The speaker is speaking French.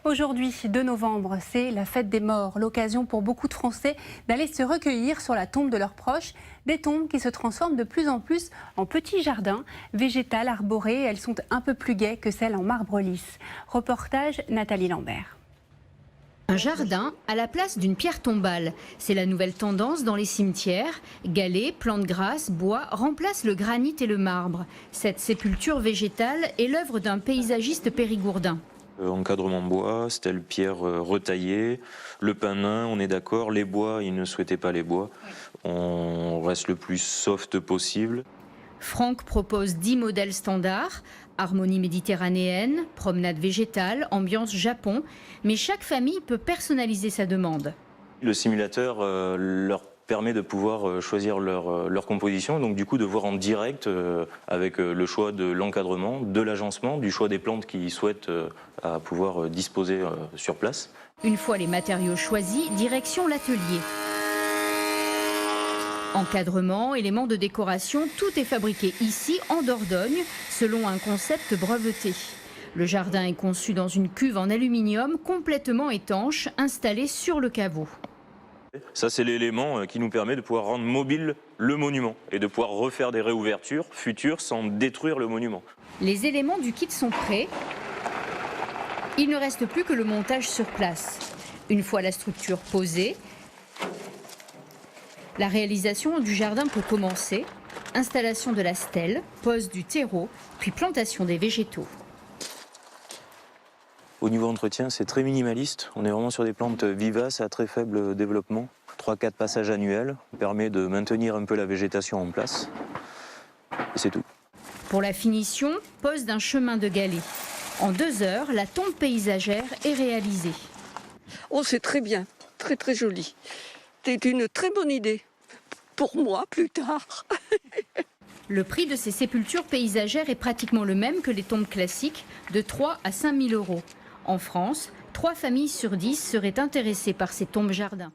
Aujourd'hui, 2 novembre, c'est la fête des morts, l'occasion pour beaucoup de Français d'aller se recueillir sur la tombe de leurs proches. Des tombes qui se transforment de plus en plus en petits jardins, végétales, arborées. Elles sont un peu plus gaies que celles en marbre lisse. Reportage Nathalie Lambert. Un jardin à la place d'une pierre tombale. C'est la nouvelle tendance dans les cimetières. Galets, plantes grasses, bois remplacent le granit et le marbre. Cette sépulture végétale est l'œuvre d'un paysagiste périgourdin. Encadrement bois, stèle pierre retaillée, le pin nain, on est d'accord, les bois, ils ne souhaitaient pas les bois. On reste le plus soft possible. Franck propose 10 modèles standards, harmonie méditerranéenne, promenade végétale, ambiance Japon, mais chaque famille peut personnaliser sa demande. Le simulateur leur permet de pouvoir choisir leur composition, donc du coup de voir en direct avec le choix de l'encadrement, de l'agencement, du choix des plantes qu'ils souhaitent à pouvoir disposer sur place. Une fois les matériaux choisis, direction l'atelier. Encadrement, éléments de décoration, tout est fabriqué ici en Dordogne, selon un concept breveté. Le jardin est conçu dans une cuve en aluminium complètement étanche, installée sur le caveau. Ça, c'est l'élément qui nous permet de pouvoir rendre mobile le monument et de pouvoir refaire des réouvertures futures sans détruire le monument. Les éléments du kit sont prêts. Il ne reste plus que le montage sur place. Une fois la structure posée, la réalisation du jardin peut commencer. Installation de la stèle, pose du terreau, puis plantation des végétaux. Au niveau entretien, c'est très minimaliste. On est vraiment sur des plantes vivaces à très faible développement. 3-4 passages annuels permet de maintenir un peu la végétation en place. Et c'est tout. Pour la finition, pose d'un chemin de galets. En 2 heures, la tombe paysagère est réalisée. Oh, c'est très bien, très très joli. C'est une très bonne idée. Pour moi, plus tard. Le prix de ces sépultures paysagères est pratiquement le même que les tombes classiques, de 3 à 5 000 €. En France, 3 familles sur 10 seraient intéressées par ces tombes jardins.